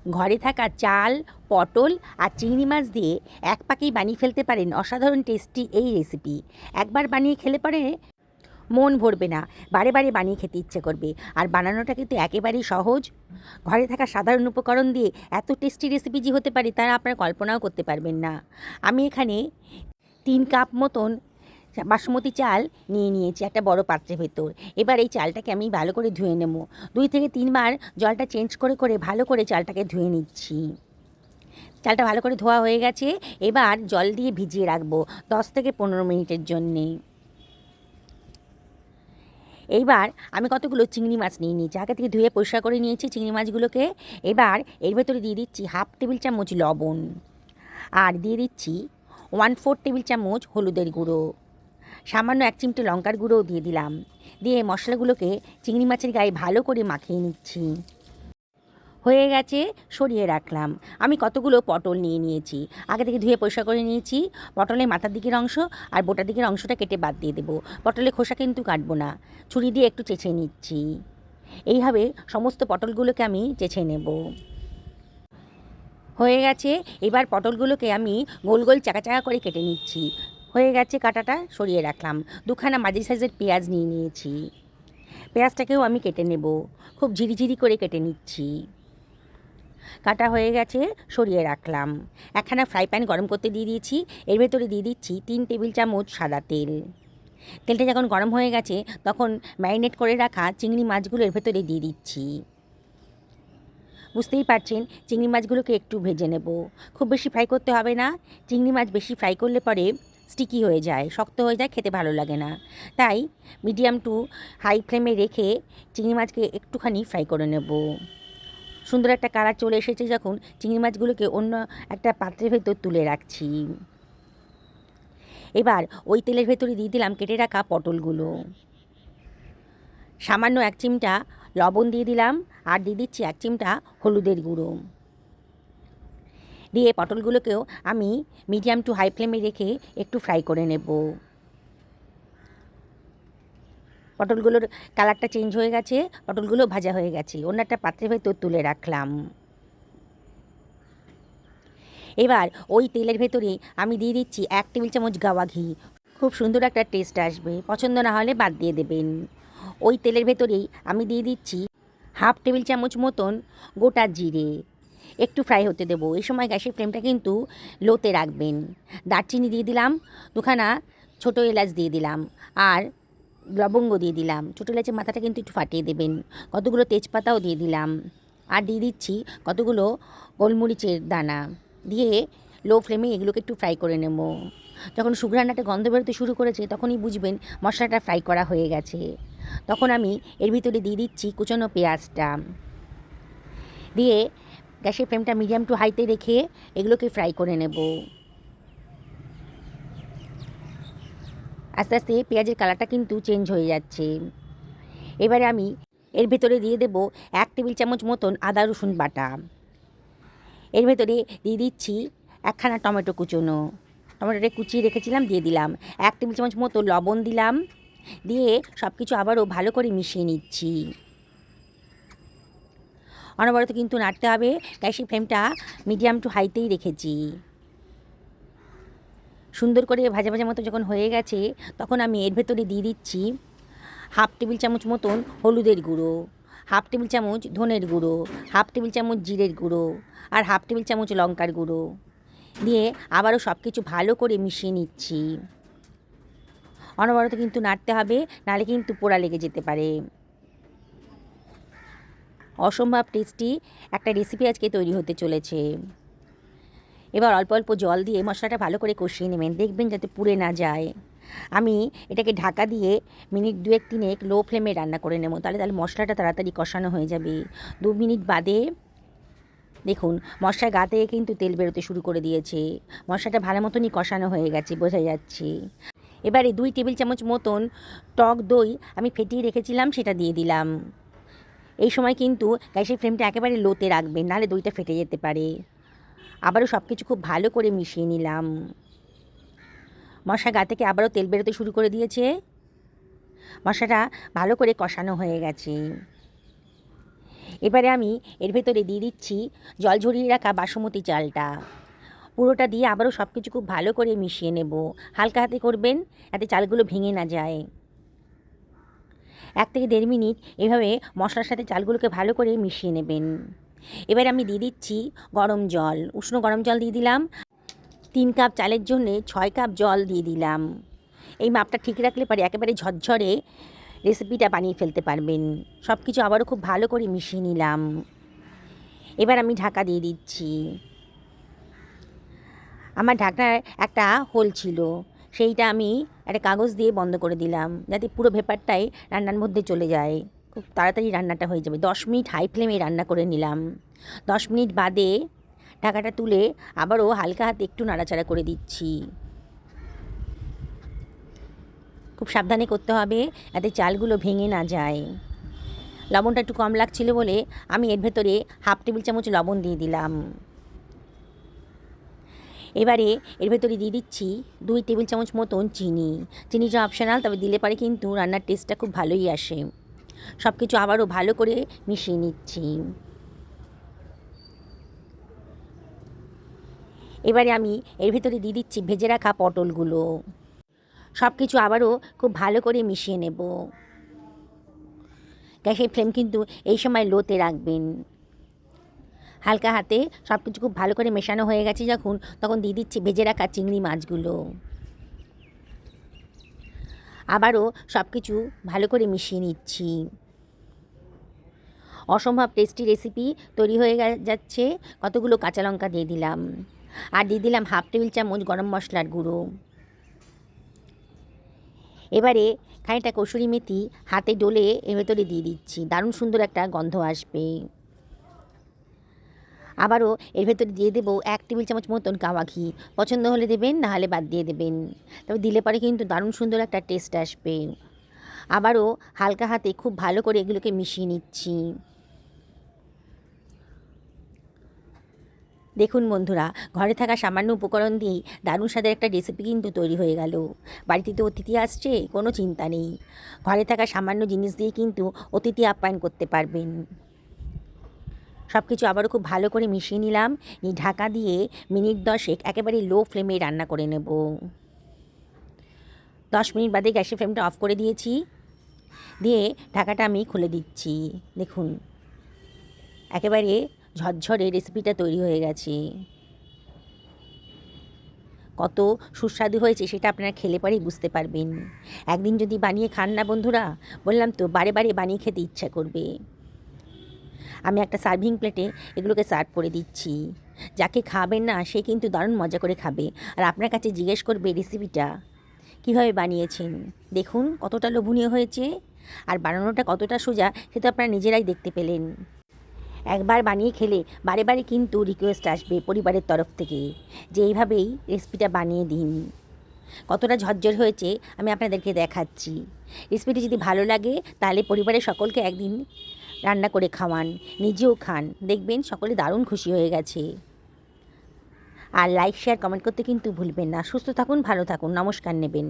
ঘরে থাকা চাল, পটল আর চিংড়ি মাছ দিয়ে এক পাকেই বানিয়ে ফেলতে পারেন অসাধারণ টেস্টি এই রেসিপি। একবার বানিয়ে খেলে পরে মন ভরবে না, বারে বারে বানিয়ে খেতে ইচ্ছে করবে। আর বানানোটা কিন্তু একেবারেই সহজ। ঘরে থাকা সাধারণ উপকরণ দিয়ে এত টেস্টি রেসিপি যে হতে পারে তারা আপনারা কল্পনাও করতে পারবেন না। আমি এখানে 3 কাপ মতন বাসমতি চাল নিয়ে নিয়েছি একটা বড় পাত্রের ভেতর। এবার এই চালটাকে আমি ভালো করে ধুয়ে নেব। 2 থেকে 3 বার জলটা চেঞ্জ করে করে ভালো করে চালটাকে ধুয়ে নিচ্ছি। চালটা ভালো করে ধোয়া হয়ে গেছে। এবার জল দিয়ে ভিজিয়ে রাখবো 10 থেকে 15 মিনিটের জন্যে। এইবার আমি কতগুলো চিংড়ি মাছ নিয়ে নিয়েছি, আগে থেকে ধুয়ে পরিষ্কার করে নিয়েছি চিংড়ি মাছগুলোকে। এবার এর ভেতরে দিয়ে দিচ্ছি 1/2 টেবিল চামচ লবণ, আর দিয়ে দিচ্ছি 1/4 টেবিল চামচ হলুদের গুঁড়ো, সামান্য 1 চিমটে লঙ্কার গুঁড়োও দিয়ে দিলাম। দিয়ে মশলাগুলোকে চিংড়ি মাছের গায়ে ভালো করে মাখিয়ে নিচ্ছি। হয়ে গেছে, সরিয়ে রাখলাম। আমি কতগুলো পটল নিয়ে নিয়েছি, আগে থেকে ধুয়ে পরিষ্কার করে নিয়েছি। পটলের মাথার দিকের অংশ আর বোটার দিকের অংশটা কেটে বাদ দিয়ে দেবো। পটলের খোসা কিন্তু কাটবো না, ছুরি দিয়ে একটু চেঁচে নিচ্ছি। এইভাবে সমস্ত পটলগুলোকে আমি চেঁচে নেব। হয়ে গেছে, এবার পটলগুলোকে আমি গোল গোল চাকা চাকা করে কেটে নিচ্ছি। হয়ে গেছে, কাটাটা সরিয়ে রাখলাম। 2খানা মাঝারি সাইজের পেঁয়াজ নিয়ে নিয়েছি, পেঁয়াজটাকেও আমি কেটে নেব। খুব ঝিরিঝিরি করে কেটে নিচ্ছি। কাটা হয়ে গেছে, সরিয়ে রাখলাম। একখানা ফ্রাই প্যান গরম করতে দিয়ে দিয়েছি। এর ভেতরে দিয়ে দিচ্ছি 3 টেবিল চামচ সাদা তেল। তেলটা যখন গরম হয়ে গেছে তখন ম্যারিনেট করে রাখা চিংড়ি মাছগুলো এর ভেতরে দিয়ে দিচ্ছি। বুঝতেই পারছেন, চিংড়ি মাছগুলোকে একটু ভেজে নেব, খুব বেশি ফ্রাই করতে হবে না। চিংড়ি মাছ বেশি ফ্রাই করলে পরে স্টিকি হয়ে যায়, শক্ত হয়ে যায়, খেতে ভালো লাগে না। তাই মিডিয়াম টু হাই ফ্লেমে রেখে চিংড়ি মাছকে একটুখানি ফ্রাই করে নেব। সুন্দর একটা কালার চলে এসেছে যখন, চিংড়ি মাছগুলোকে অন্য একটা পাত্রের ভেতর তুলে রাখছি। এবার ওই তেলের ভেতরে দিয়ে দিলাম কেটে রাখা পটলগুলো, সামান্য 1 চিমটা লবণ দিয়ে দিলাম, আর দিয়ে দিচ্ছি 1 চিমটা হলুদের গুঁড়ো। দিয়ে পটলগুলোকেও আমি মিডিয়াম টু হাই ফ্লেমে রেখে একটু ফ্রাই করে নেব। পটলগুলোর কালারটা চেঞ্জ হয়ে গেছে, পটলগুলো ভাজা হয়ে গেছে, অন্য একটা পাত্রের ভেতর তুলে রাখলাম। এবার ওই তেলের ভেতরে আমি দিয়ে দিচ্ছি 1 টেবিল চামচ গাওয়া ঘি। খুব সুন্দর একটা টেস্ট আসবে, পছন্দ না হলে বাদ দিয়ে দেবেন। ওই তেলের ভেতরেই আমি দিয়ে দিচ্ছি 1/2 টেবিল চামচ মতন গোটা জিরে, একটু ফ্রাই হতে দেবো। এই সময় গ্যাসের ফ্লেমটা কিন্তু লোতে রাখবেন। দারচিনি দিয়ে দিলাম, 2খানা ছোটো এলাচ দিয়ে দিলাম, আর লবঙ্গ দিয়ে দিলাম। ছোটো এলাচের মাথাটা কিন্তু একটু ফাটিয়ে দেবেন। কতগুলো তেজপাতাও দিয়ে দিলাম, আর দিয়ে দিচ্ছি কতগুলো গোলমরিচের দানা। দিয়ে লো ফ্লেমে এগুলোকে একটু ফ্রাই করে নেব। যখন সুঘ্রাণটা গন্ধ বেরোতে শুরু করেছে তখনই বুঝবেন মশলাটা ফ্রাই করা হয়ে গেছে। তখন আমি এর ভিতরে দিয়ে দিচ্ছি কুচনো পেঁয়াজটা। দিয়ে গ্যাসের ফ্লেমটা মিডিয়াম টু হাইতে রেখে এগুলোকে ফ্রাই করে নেব। আস্তে আস্তে পেঁয়াজের কালারটা কিন্তু চেঞ্জ হয়ে যাচ্ছে। এবারে আমি এর ভেতরে দিয়ে দেব 1 টেবিল চামচ মতন আদা রসুন বাটা। এর ভেতরে দিয়ে দিচ্ছি 1খানা টমেটো কুচোনো, টমেটোটা কুচিয়ে রেখেছিলাম দিয়ে দিলাম। 1 টেবিল চামচ মতো লবণ দিলাম। দিয়ে সব কিছু আবারও ভালো করে মিশিয়ে নিচ্ছি। অনবরত কিন্তু নাড়তে হবে, গ্যাসের ফ্লেমটা মিডিয়াম টু হাইতেই রেখেছি। সুন্দর করে ভাজা ভাজা মতো যখন হয়ে গেছে তখন আমি এর ভেতরে দিয়ে দিচ্ছি 1/2 টেবিল চামচ মতন হলুদের গুঁড়ো, 1/2 টেবিল চামচ ধনের গুঁড়ো, 1/2 টেবিল চামচ জিরের গুঁড়ো, আর 1/2 টেবিল চামচ লঙ্কার গুঁড়ো। দিয়ে আবারও সব কিছু ভালো করে মিশিয়ে নিচ্ছি। অনবরত কিন্তু নাড়তে হবে, নাহলে কিন্তু পোড়া লেগে যেতে পারে। অসম্ভব টেস্টি একটা রেসিপি আজকে তৈরি হতে চলেছে। এবার অল্প অল্প জল দিয়ে মশলাটা ভালো করে কষিয়ে নেবেন, দেখবেন যাতে পুড়ে না যায়। আমি এটাকে ঢাকা দিয়ে মিনিট 2-3 লো ফ্লেমে রান্না করে নেব, তাহলে মশলাটা তাড়াতাড়ি কষানো হয়ে যাবে। 2 মিনিট বাদে দেখুন মশলার গা থেকে কিন্তু তেল বেরোতে শুরু করে দিয়েছে। মশলাটা ভালো মতনই কষানো হয়ে গেছে, বোঝা যাচ্ছে। এবারে 2 টেবিল চামচ মতন টক দই আমি ফেটিয়ে রেখেছিলাম, সেটা দিয়ে দিলাম। এই সময় কিন্তু গ্যাসের ফ্লেমটা একেবারে লোতে রাখবেন, নাহলে দইটা ফেটে যেতে পারে। আবারও সব কিছু খুব ভালো করে মিশিয়ে নিলাম। মশলা গা থেকে আবারও তেল বেরোতে শুরু করে দিয়েছে, মশলাটা ভালো করে কষানো হয়ে গেছে। এবারে আমি এর ভেতরে দিয়ে দিচ্ছি জল ঝরিয়ে রাখা বাসমতি চালটা। পুরোটা দিয়ে আবারও সব কিছু খুব ভালো করে মিশিয়ে নেব। হালকা হাতে করবেন, যাতে চালগুলো ভেঙে না যায়। 1 থেকে 1.5 মিনিট এভাবে মশলার সাথে চালগুলোকে ভালো করে মিশিয়ে নেবেন। এবার আমি দিয়ে দিচ্ছি গরম জল, উষ্ণ গরম জল দিয়ে দিলাম। 3 কাপ চালের জন্যে 6 কাপ জল দিয়ে দিলাম। এই মাপটা ঠিক রাখলে পরে একেবারে ঝরঝরে রেসিপিটা বানিয়ে ফেলতে পারবেন। সব কিছু আবারও খুব ভালো করে মিশিয়ে নিলাম। এবার আমি ঢাকা দিয়ে দিচ্ছি। আমার ঢাকনার একটা হোল ছিল, সেইটা আমি একটা কাগজ দিয়ে বন্ধ করে দিলাম, যাতে পুরো ভেপারটাই রান্নার মধ্যে চলে যায়। খুব তাড়াতাড়ি রান্নাটা হয়ে যাবে। 10 মিনিট হাই ফ্লেমে রান্না করে নিলাম। 10 মিনিট বাদে ঢাকাটা তুলে আবারও হালকা হাতে একটু নাড়াচাড়া করে দিচ্ছি। খুব সাবধানে করতে হবে, যাতে চালগুলো ভেঙে না যায়। লবণটা একটু কম লাগছিল বলে আমি এর ভেতরে 1/2 টেবিল চামচ লবণ দিয়ে দিলাম। এবারে এর ভেতরে দিয়ে দিচ্ছি 2 টেবিল চামচ মতন চিনি। চিনিটা অপশনাল, তবে দিলে পারে কিন্তু রান্নার টেস্টটা খুব ভালোই আসে। সব কিছু আবারও ভালো করে মিশিয়ে নিচ্ছি। এবারে আমি এর ভেতরে দিয়ে দিচ্ছি ভেজে রাখা পটলগুলো। সব কিছু আবারও খুব ভালো করে মিশিয়ে নেব। গ্যাসের ফ্লেম কিন্তু এই সময় লোতে রাখবেন। হালকা হাতে সব কিছু খুব ভালো করে মেশানো হয়ে গেছে যখন, তখন দিয়ে দিচ্ছি ভেজে রাখা চিংড়ি মাছগুলো। আবারও সব কিছু ভালো করে মিশিয়ে নিচ্ছি। অসম্ভব টেস্টি রেসিপি তৈরি হয়ে যাচ্ছে। কতগুলো কাঁচা লঙ্কা দিয়ে দিলাম, আর দিয়ে দিলাম 1/2 টেবিল চামচ গরম মশলার গুঁড়ো। এবারে খানিকটা কসুরি মেথি হাতে ডলে এর ভেতরে দিয়ে দিচ্ছি, দারুণ সুন্দর একটা গন্ধ আসবে। আবারও এর ভেতরে দিয়ে দেবো 1 টেবিল চামচ মতন কাওয়া ঘি। পছন্দ হলে দেবেন, না হলে বাদ দিয়ে দেবেন। তবে দিলে পরে কিন্তু দারুণ সুন্দর একটা টেস্ট আসবে। আবারও হালকা হাতে খুব ভালো করে এগুলোকে মিশিয়ে নিচ্ছি। দেখুন বন্ধুরা, ঘরে থাকা সামান্য উপকরণ দিয়েই দারুণ স্বাদের একটা রেসিপি কিন্তু তৈরি হয়ে গেল। বাড়িতে তো অতিথি আসছে, কোনো চিন্তা নেই। ঘরে থাকা সামান্য জিনিস দিয়ে কিন্তু অতিথি আপ্যায়ন করতে পারবেন। সব কিছু আবারও খুব ভালো করে মিশিয়ে নিলাম। ঢাকা দিয়ে মিনিট 10 একেবারে লো ফ্লেমে রান্না করে নেব। 10 মিনিট বাদে গ্যাসের ফ্লেমটা অফ করে দিয়েছি, দিয়ে ঢাকাটা আমি খুলে দিচ্ছি। দেখুন, একেবারে ঝরঝরে রেসিপিটা তৈরি হয়ে গেছে। কত সুস্বাদু হয়েছে সেটা আপনারা খেলে পরেই বুঝতে পারবেন। একদিন যদি বানিয়ে খান না বন্ধুরা, বললাম তো বারে বারে বানিয়ে খেতে ইচ্ছা করবে। আমি একটা সার্ভিং প্লেটে এগুলোকে সার্ভ করে দিচ্ছি। যাকে খাবেন না সে কিন্তু দারুণ মজা করে খাবে, আর আপনার কাছে জিজ্ঞেস করবে রেসিপিটা কীভাবে বানিয়েছেন। দেখুন কতটা লোভনীয় হয়েছে, আর বানানোটা কতটা সোজা সে তো আপনারা নিজেরাই দেখতে পেলেন। একবার বানিয়ে খেলে বারে বারে কিন্তু রিকোয়েস্ট আসবে পরিবারের তরফ থেকে, যে এইভাবেই রেসিপিটা বানিয়ে দিন। কতটা ঝরঝর হয়েছে আমি আপনাদেরকে দেখাচ্ছি। রেসিপিটি যদি ভালো লাগে তাহলে পরিবারের সকলকে একদিন রান্না করে খাওয়ান, নিজেও খান, দেখবেন সকলে দারুণ খুশি হয়ে গেছে। আর লাইক শেয়ার কমেন্ট করতে কিন্তু ভুলবেন না। সুস্থ থাকুন, ভালো থাকুন, নমস্কার নেবেন।